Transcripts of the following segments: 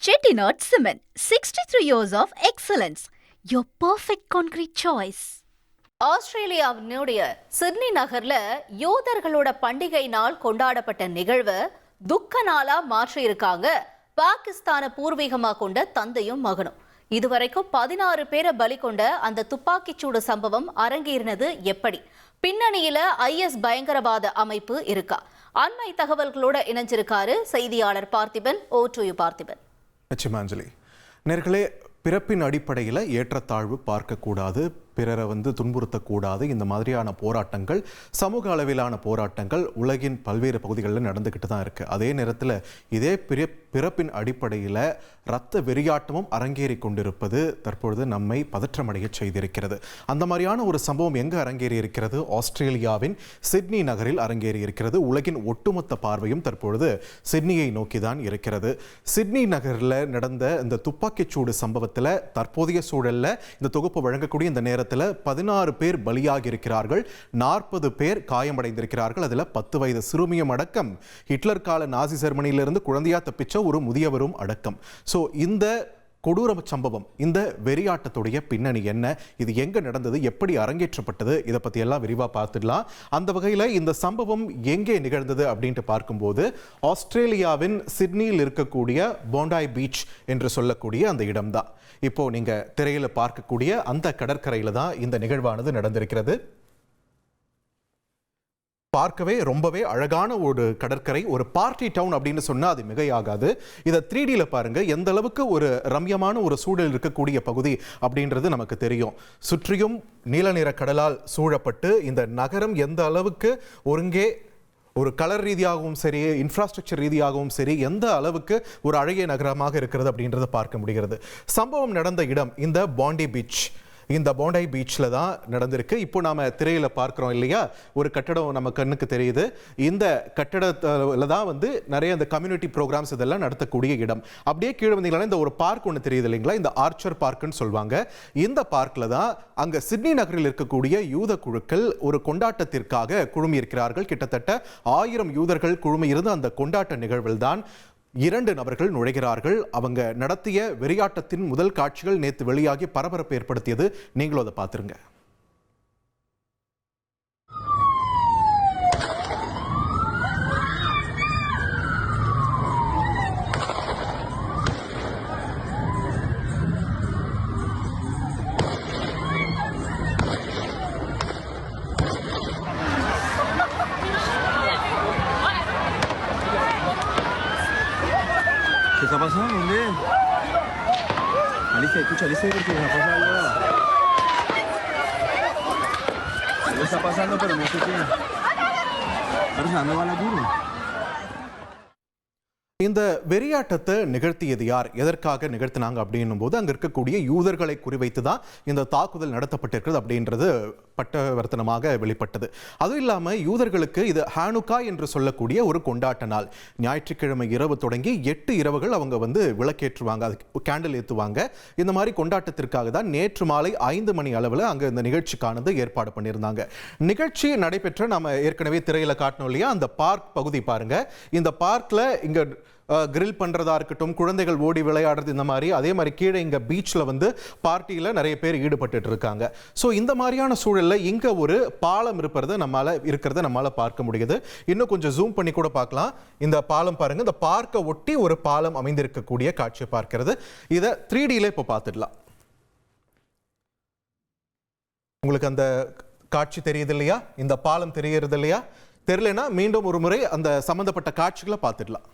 Chettinad Cement, 63 years of excellence. Your perfect concrete choice. ஆஸ்திரேலியாவினுடைய Sydney நகர்ல யூதர்களோட பண்டிகை நாள் கொண்டாடப்பட்ட நிகழ்வை துக்க நாளா மாற்றி இருக்காங்க பாகிஸ்தான பூர்வீகமா கொண்ட தந்தையும் மகனும். இதுவரைக்கும் 16 பேரை பலி கொண்ட அந்த துப்பாக்கிச்சூடு சம்பவம் அரங்கேறினது எப்படி? பின்னணியில IS பயங்கரவாத அமைப்பு இருக்கா? அண்மை தகவல்களோட இணைஞ்சிருக்காரு செய்தியாளர் பார்த்திபன். பார்த்திபன். நிச்சயமாஞ்சலி, நேர்களே, பிறப்பின் அடிப்படையில் ஏற்றத்தாழ்வு பார்க்கக்கூடாது, பிறரை துன்புறுத்தக்கூடாது. இந்த மாதிரியான போராட்டங்கள், சமூக அளவிலான போராட்டங்கள் உலகின் பல்வேறு பகுதிகளில் நடந்துக்கிட்டு தான் இருக்குது. அதே நேரத்தில் இதே பிறப்பின் அடிப்படையில் இரத்த வெறியாட்டமும் அரங்கேறி கொண்டிருப்பது தற்பொழுது நம்மை பதற்றமடைய செய்திருக்கிறது. அந்த மாதிரியான ஒரு சம்பவம் எங்கு அரங்கேறி இருக்கிறது? ஆஸ்திரேலியாவின் சிட்னி நகரில் அரங்கேறி இருக்கிறது. உலகின் ஒட்டுமொத்த பார்வையும் தற்பொழுது சிட்னியை நோக்கி தான் இருக்கிறது. சிட்னி நகரில் நடந்த இந்த துப்பாக்கிச்சூடு சம்பவத்தில் தற்போதைய சூழலில் இந்த தொகுப்பு வழங்கக்கூடிய இந்த நேரத்தில் 16 பேர் பலியாகி இருக்கிறார்கள், 40 பேர் காயமடைந்திருக்கிறார்கள். அதில் 10 வயது சிறுமியும் அடக்கம், ஹிட்லர் கால நாசி ஜெர்மனியிலிருந்து குழந்தையா தப்பிச்ச ஒரு முதியவரும் அடக்கம். ஸோ இந்த கொடூர சம்பவம், இந்த வெறியாட்டத்துடைய பின்னணி என்ன, இது எங்க நடந்தது, எப்படி அரங்கேற்றப்பட்டது, இதை பத்தி எல்லாம் விரிவா பார்த்துடலாம். அந்த வகையில் இந்த சம்பவம் எங்கே நிகழ்ந்தது அப்படின்ட்டு பார்க்கும்போது ஆஸ்திரேலியாவின் சிட்னியில் இருக்கக்கூடிய போண்டாய் பீச் என்று சொல்லக்கூடிய அந்த இடம்தான். இப்போ நீங்க திரையில பார்க்கக்கூடிய அந்த கடற்கரையில தான் இந்த நிகழ்வானது நடந்திருக்கிறது. பார்க்கவே ரொம்பவே அழகான ஒரு கடற்கரை, ஒரு பார்ட்டி டவுன் அப்படின்னு சொன்னால் அது மிகையாகாது. இதை 3Dல பாருங்க, எந்த அளவுக்கு ஒரு ரம்யமான ஒரு சூழல் இருக்கக்கூடிய பகுதி அப்படின்றது நமக்கு தெரியும். சுற்றியும் நீல நிற கடலால் சூழப்பட்டு இந்த நகரம் எந்த அளவுக்கு ஒருங்கே ஒரு கலர் ரீதியாகவும் சரி, இன்ஃப்ராஸ்ட்ரக்சர் ரீதியாகவும் சரி, எந்த அளவுக்கு ஒரு அழகிய நகரமாக இருக்கிறது அப்படின்றத பார்க்க முடிகிறது. சம்பவம் நடந்த இடம் இந்த பாண்டி பீச். இந்த போண்டாய் பீச்சில் தான் நடந்திருக்கு. இப்போ நாம திரையில பார்க்குறோம் இல்லையா, ஒரு கட்டடம் நம்ம கண்ணுக்கு தெரியுது. இந்த கட்டடத்தில் தான் நிறைய இந்த கம்யூனிட்டி ப்ரோக்ராம்ஸ் இதெல்லாம் நடத்தக்கூடிய இடம். அப்படியே கீழே வந்தீங்கன்னா இந்த ஒரு பார்க் ஒன்று தெரியுது இல்லைங்களா, இந்த ஆர்ச்சர் பார்க்குன்னு சொல்லுவாங்க. இந்த பார்க்கில் தான் அங்கே சிட்னி நகரில் இருக்கக்கூடிய யூத குழுக்கள் ஒரு கொண்டாட்டத்திற்காக குழுமி இருக்கிறார்கள். கிட்டத்தட்ட 1000 யூதர்கள் குழுமி இருந்து அந்த கொண்டாட்ட நிகழ்வில் தான் 2 நபர்கள் நுழைகிறார்கள். அவங்க நடத்திய வெறியாட்டத்தின் முதல் காட்சிகள் நேற்று வெளியாகி பரபரப்பு ஏற்படுத்தியது. நீங்களும் அதை பார்த்துருங்க. ¿Qué está pasando? ¿Dónde? Alicia, escucha, Alicia, porque me pasa algo. Algo está pasando, pero no sé qué. Pero se me va la duro. இந்த வெறியாட்டத்தை நிகழ்த்தியது யார், எதற்காக நிகழ்த்தினாங்க அப்படின்னும் போது அங்கே இருக்கக்கூடிய யூதர்களை குறிவைத்து தான் இந்த தாக்குதல் நடத்தப்பட்டிருக்கிறது அப்படின்றது பட்டவர்த்தனமாக வெளிப்பட்டது. அதுவும் இல்லாமல் யூதர்களுக்கு இது ஹானுக்கா என்று சொல்லக்கூடிய ஒரு கொண்டாட்ட நாள். ஞாயிற்றுக்கிழமை இரவு தொடங்கி 8 இரவுகள் அவங்க விளக்கேற்றுவாங்க, அது கேண்டில் ஏற்றுவாங்க. இந்த மாதிரி கொண்டாட்டத்திற்காக தான் நேற்று மாலை 5 மணி அளவில் அங்கே இந்த நிகழ்ச்சிக்கானது ஏற்பாடு பண்ணியிருந்தாங்க. நிகழ்ச்சி நடைபெற்ற நம்ம ஏற்கனவே திரையில காட்டணும் இல்லையா, அந்த பார்க் பகுதி பாருங்க. இந்த பார்க்கில் இங்கே கிரில் பண்ணுறதா இருக்கட்டும், குழந்தைகள் ஓடி விளையாடுறது, இந்த மாதிரி. அதே மாதிரி கீழே இங்கே பீச்சில் பார்ட்டியில் நிறைய பேர் ஈடுபட்டு இருக்காங்க. ஸோ இந்த மாதிரியான சூழலில் இங்கே ஒரு பாலம் இருக்கிறத நம்மளால் பார்க்க முடியுது. இன்னும் கொஞ்சம் ஜூம் பண்ணி கூட பார்க்கலாம். இந்த பாலம் பாருங்க, இந்த பார்க்கை ஒட்டி ஒரு பாலம் அமைந்திருக்கக்கூடிய காட்சியை பார்க்கிறது. இதை 3Dல இப்போ பார்த்துடலாம். உங்களுக்கு அந்த காட்சி தெரியுது இல்லையா, இந்த பாலம் தெரிகிறது இல்லையா? தெரியலனா மீண்டும் ஒரு முறை அந்த சம்பந்தப்பட்ட காட்சிகளை பார்த்துடலாம்.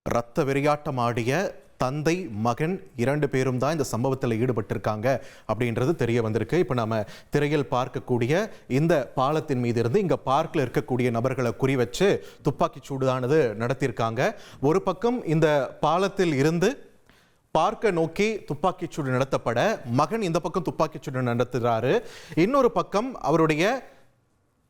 ரத்த வெறியாட்டம் ஆடிய தந்தை மகன் 2 பேரும் தான் இந்த சம்பவத்தில் ஈடுபட்டிருக்காங்க அப்படின்றது தெரிய வந்திருக்கு. இப்போ நம்ம திரையில் பார்க்கக்கூடிய இந்த பாலத்தின் மீது இருந்து இங்க பார்க்கில் இருக்கக்கூடிய நபர்களை குறி வச்சு துப்பாக்கி சூடானது நடத்தியிருக்காங்க. ஒரு பக்கம் இந்த பாலத்தில் இருந்து பார்க்க நோக்கி துப்பாக்கிச்சூடு நடத்தப்பட மகன் இந்த பக்கம் துப்பாக்கிச்சூடு நடத்துகிறாரு. இன்னொரு பக்கம் அவருடைய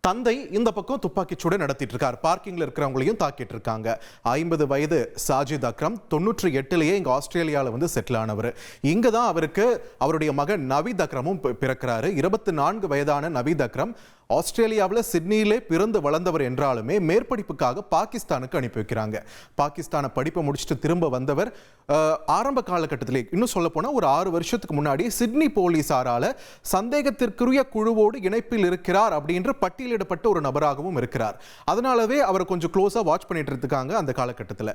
தந்தை இந்த பக்கம் துப்பாக்கிச்சூடு நடத்திட்டு இருக்கார். பார்க்கிங்ல இருக்கிறவங்களையும் தாக்கிட்டு இருக்காங்க. 50 வயது சாஜித் அக்ரம் 98லேயே இங்க ஆஸ்திரேலியாவில் வந்து செட்டில் ஆனவர். இங்க தான் அவருக்கு அவருடைய மகன் நவீத் அக்ரமும் பிறக்கிறாரு. 24 வயதான நவீத் அக்ரம் ஆஸ்திரேலியாவில் சிட்னியிலே பிறந்து வளர்ந்தவர் என்றாலுமே மேற்படிப்புக்காக பாகிஸ்தானுக்கு அனுப்பி வைக்கிறாங்க. பாகிஸ்தானை படிப்பை முடிச்சுட்டு திரும்ப வந்தவர் ஆரம்ப காலகட்டத்திலே, இன்னும் சொல்ல போனால் ஒரு 6 வருஷத்துக்கு முன்னாடி சிட்னி போலீசாரால சந்தேகத்திற்குரிய குழுவோடு இணைப்பில் இருக்கிறார் அப்படின்ற பட்டியலிடப்பட்ட ஒரு நபராகவும் இருக்கிறார். அதனாலவே அவரை கொஞ்சம் க்ளோஸா வாட்ச் பண்ணிட்டு இருக்காங்க. அந்த காலகட்டத்தில்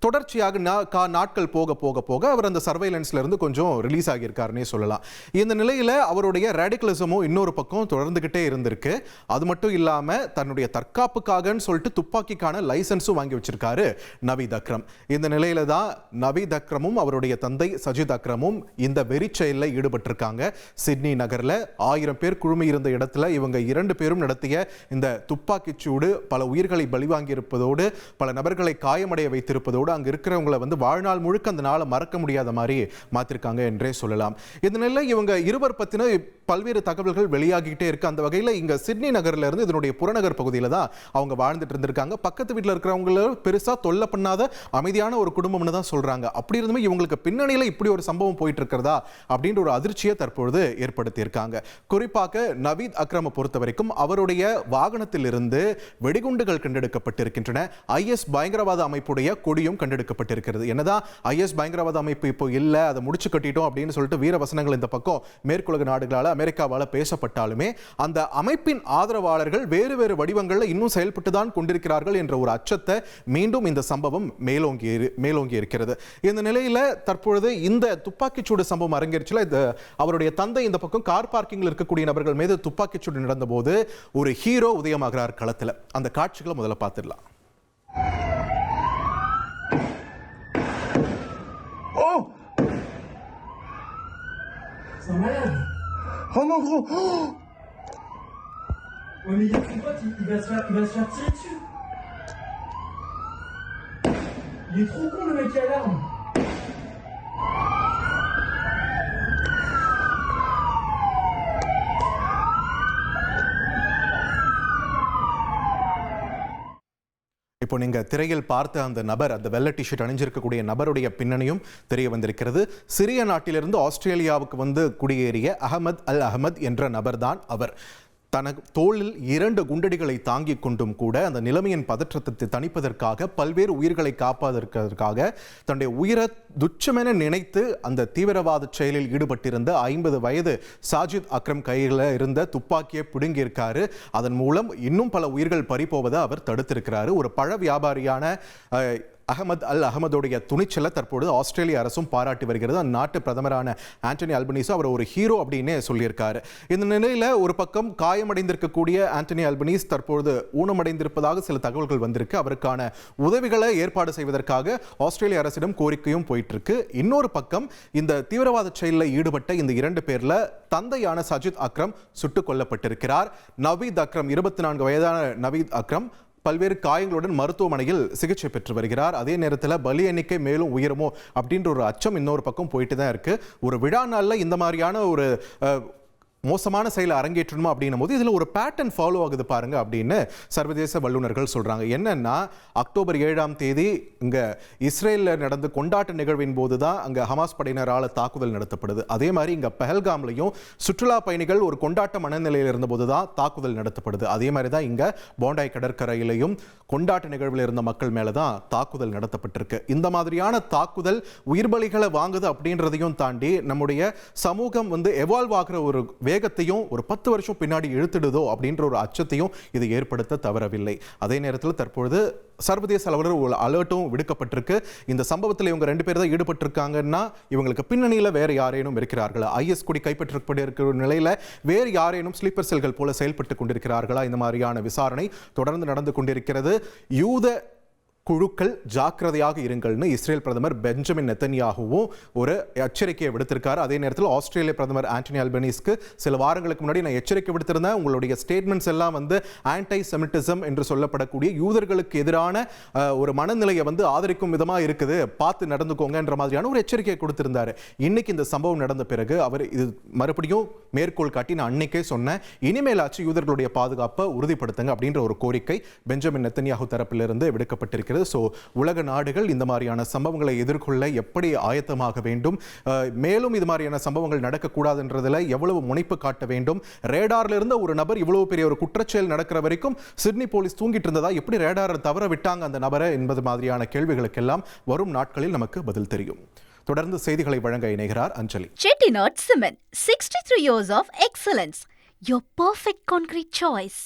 தொடர்ச்சியாக நாட்கள் போக போக போக அவர் அந்த சர்வைலன்ஸ்ல இருந்து கொஞ்சம் ரிலீஸ் ஆகியிருக்காருன்னே சொல்லலாம். இந்த நிலையில அவருடைய ரேடிகலிசமும் இன்னொரு பக்கம் தொடர்ந்துகிட்டே இருந்திருக்கு. அது மட்டும் இல்லாம தன்னுடைய தற்காப்புக்காகன்னு சொல்லிட்டு துப்பாக்கிக்கான லைசன்ஸும் வாங்கி வச்சிருக்காரு நவீத் அக்ரம். இந்த நிலையில தான் நவீத் அக்ரமும் அவருடைய தந்தை சஜித் அக்ரமும் இந்த வெறிச்செயலில் ஈடுபட்டிருக்காங்க. சிட்னி நகர்ல 1000 பேர் குழுமி இருந்த இடத்துல இவங்க 2 பேரும் நடத்திய இந்த துப்பாக்கிச்சூடு பல உயிர்களை பலிவாங்கி இருப்பதோடு பல நபர்களை காயமடைய வைத்திருப்பதோடு அங்க இருக்கிறவங்களை வந்து வாழ்நாள் முழுக்க அந்த நாளை மறக்க முடியாத மாதிரி மாத்திருக்காங்க என்றே சொல்லலாம். இந்த நிலையில இவங்க இருவர் பத்தின பல்வேறு தகவல்கள் வெளியாகிட்டே இருக்கு. அந்த வகையில் இங்க சிட்னி நகர்ல இருந்து இதனுடைய புறநகர் பகுதியில் தான் அவங்க வாழ்ந்துட்டு இருந்திருக்காங்க. பக்கத்து வீட்டில் இருக்கிறவங்கள பெருசா தொல்லை பண்ணாத அமைதியான ஒரு குடும்பம்னு தான் சொல்றாங்க. அப்படி இருந்துமே இவங்களுக்கு பின்னணியில இப்படி ஒரு சம்பவம் போயிட்டு இருக்கிறதா அப்படின்ற ஒரு அதிர்ச்சியை தற்பொழுது ஏற்படுத்தி இருக்காங்க. குறிப்பாக நவீத் அக்ரமை பொறுத்த வரைக்கும் அவருடைய வாகனத்தில் இருந்து வெடிகுண்டுகள் கண்டெடுக்கப்பட்டிருக்கின்றன. IS பயங்கரவாத அமைப்புடைய கொடியும் கண்டெடுக்கப்பட்டிருக்கிறது. என்னதான் IS பயங்கரவாத அமைப்பு இப்போ இல்ல, அதை முடிச்சு கட்டிட்டோம் அப்படின்னு சொல்லிட்டு வீரவசனங்கள் இந்த பக்கம் மேற்குலக நாடுகளால அமெரிக்காவால பேசப்பட்டாலுமே அந்த அமைப்பின் ஆதரவாளர்கள் வேறு வேறு வடிவங்களில் இன்னும் செயல்பட்டு தான் கொண்டிருக்கிறார்கள் என்ற ஒரு அச்சத்தை மீண்டும் இந்த சம்பவம் மேலோங்கி இருக்கிறது. இந்த நிலையில தற்பொழுது இந்த துப்பாக்கிச்சூடு சம்பவம் அரங்கேறிச்சுல அவருடைய தந்தை இந்த பக்கம் கார் பார்க்கிங்கில் இருக்கக்கூடிய நபர்கள் மீது துப்பாக்கிச்சூடு நடந்த போது ஒரு ஹீரோ உதயமாகிறார் களத்தில். அந்த காட்சிகளை முதல்ல பார்த்துடலாம். Oh mon gros! Ouais, mais tu vois, il va se faire tirer dessus. Il est trop con le mec qui a l'arme. இப்போ நீங்க திரையில் பார்த்த அந்த நபர், அந்த வெள்ளை டிஷர்ட் அணிஞ்சிருக்கக்கூடிய நபருடைய பின்னணியும் தெரிய வந்திருக்கிறது. சிரிய நாட்டிலிருந்து ஆஸ்திரேலியாவுக்கு வந்து குடியேறிய அஹமத் அல் அஹமத் என்ற நபர் தான் அவர். தனக்கு தோளில் 2 குண்டடிகளை தாங்கிக் கொண்டும் கூட அந்த நிலைமையின் பதற்றத்தை தணிப்பதற்காக பல்வேறு உயிர்களை காப்பதற்காக தன்னுடைய உயிரை துச்சமென நினைத்து அந்த தீவிரவாத செயலில் ஈடுபட்டிருந்த 50 வயது சாஜித் அக்ரம் கையில் இருந்த துப்பாக்கியை பிடுங்கியிருக்காரு. அதன் மூலம் இன்னும் பல உயிர்கள் பறிபோவதை அவர் தடுத்திருக்கிறாரு. ஒரு பழ வியாபாரியான அஹமத் அல் அஹமதுடைய துணிச்சலை தற்போது ஆஸ்திரேலிய அரசும் பாராட்டி வருகிறது. அந்நாட்டு பிரதமரான ஆண்டனி அல்பனீஸோ அவர் ஒரு ஹீரோ அப்படின்னு சொல்லியிருக்காரு. இந்த நிலையில ஒரு பக்கம் காயமடைந்திருக்கக்கூடிய ஆண்டனி அல்பனீஸ் தற்போது ஊனமடைந்திருப்பதாக சில தகவல்கள் வந்திருக்கு. அவருக்கான உதவிகளை ஏற்பாடு செய்வதற்காக ஆஸ்திரேலிய அரசிடம் கோரிக்கையும் போயிட்டு இருக்கு. இன்னொரு பக்கம் இந்த தீவிரவாத செயலில் ஈடுபட்ட இந்த 2 பேர்ல தந்தையான சஜித் அக்ரம் சுட்டுக் கொல்லப்பட்டிருக்கிறார். நவீத் அக்ரம் 24 வயதான நவீத் அக்ரம் பல்வேறு காயங்களுடன் மருத்துவமனையில் சிகிச்சை பெற்று வருகிறார். அதே நேரத்தில் பலி எண்ணிக்கை மேலும் உயருமோ அப்படின்ற ஒரு அச்சம் இன்னொரு பக்கம் போயிட்டு தான் இருக்கு. ஒரு விழா நாளில் இந்த மாதிரியான ஒரு மோசமான செயலை அரங்கேற்றணுமா அப்படின்னும் போது இதில் ஒரு பேட்டர்ன் ஃபாலோ ஆகுது பாருங்க அப்படின்னு சர்வதேச வல்லுநர்கள் சொல்றாங்க. என்னன்னா அக்டோபர் 7ஆம் தேதி இங்க இஸ்ரேலில் நடந்த கொண்டாட்ட நிகழ்வின் போது தான் அங்க ஹமாஸ் படையினரால் தாக்குதல் நடத்தப்படுது. அதே மாதிரி இங்க பஹல்காம்லையும் சுற்றுலா பயணிகள் ஒரு கொண்டாட்ட மனநிலையில் இருந்தபோது தான் தாக்குதல் நடத்தப்படுது. அதே மாதிரி தான் இங்க போண்டாய் கடற்கரையிலையும் கொண்டாட்ட நிகழ்வில் இருந்த மக்கள் மேல தான் தாக்குதல் நடத்தப்பட்டிருக்கு. இந்த மாதிரியான தாக்குதல் உயிர் பலிகளை வாங்குது அப்படின்றதையும் தாண்டி நம்முடைய சமூகம் வந்து எவால்வ் ஆகிற ஒரு வேகத்தையும் ஒரு 10 வருஷம் பின்னாடி இழுத்துடுதோ அப்படின்ற ஒரு அச்சத்தையும் இது ஏற்படுத்த தவறவில்லை. அதே நேரத்தில் தற்பொழுது சர்வதேச அளவில் ஒரு அலர்ட்டும் விடுக்கப்பட்டிருக்கு. இந்த சம்பவத்தில் இவங்க 2 பேர் தான் ஈடுபட்டிருக்காங்கன்னா இவங்களுக்கு பின்னணியில் வேற யாரேனும் இருக்கிறார்களா, IS கொடி கைப்பற்றப்பட்டு இருக்கிற நிலையில வேறு யாரேனும் ஸ்லீப்பர் செல்கள் போல செயல்பட்டு கொண்டிருக்கிறார்களா, இந்த மாதிரியான விசாரணை தொடர்ந்து நடந்து கொண்டிருக்கிறது. யூத குழுக்கள் ஜாக்கிரதையாக இருங்கள்னு இஸ்ரேல் பிரதமர் பெஞ்சமின் நெத்தன்யாகுவும் ஒரு எச்சரிக்கையை விடுத்திருக்காரு. அதே நேரத்தில் ஆஸ்திரேலிய பிரதமர் ஆண்டனி அல்பனீஸ்க்கு சில வாரங்களுக்கு முன்னாடி நான் எச்சரிக்கை விடுத்திருந்தேன், உங்களுடைய ஸ்டேட்மெண்ட்ஸ் எல்லாம் வந்து ஆன்டை செமிட்டிசம் என்று சொல்லப்படக்கூடிய யூதர்களுக்கு எதிரான ஒரு மனநிலையை வந்து ஆதரிக்கும் விதமாக இருக்குது, பார்த்து நடந்துக்கோங்கன்ற மாதிரியான ஒரு எச்சரிக்கையை கொடுத்திருந்தாரு. இன்னைக்கு இந்த சம்பவம் நடந்த பிறகு அவர் இது மறுபடியும் மேற்கோள் காட்டி நான் அன்னைக்கே சொன்னேன், இனிமேலாச்சு யூதர்களுடைய பாதுகாப்பை உறுதிப்படுத்துங்க அப்படின்ற ஒரு கோரிக்கை பெஞ்சமின் நெத்தன்யாகு தரப்பிலிருந்து விடுக்கப்பட்டிருக்கிறது. ஸோ உலக நாடுகள் இந்த மாதிரியான சம்பவங்களை எதிர்கொள்ள எப்படி ஆயத்தமாக வேண்டும், மேலும் இது மாதிரியான சம்பவங்கள் நடக்கக்கூடாதுன்றதுல எவ்வளவு முனைப்பு காட்ட வேண்டும், ரேடார்ல இருந்த ஒரு நபர் இவ்வளவு பெரிய ஒரு குற்றச்செயல் நடக்கிற வரைக்கும் சிட்னி போலீஸ் தூங்கிட்டு இருந்ததா, எப்படி ரேடாரை தவற விட்டாங்க அந்த நபரை என்பது மாதிரியான கேள்விகளுக்கெல்லாம் வரும் நாட்களில் நமக்கு பதில் தெரியும். தொடர்ந்து செய்திகளை வழங்க இணைகிறார் அஞ்சலி. Chettinad Cement, 63 years of excellence. Your perfect concrete choice.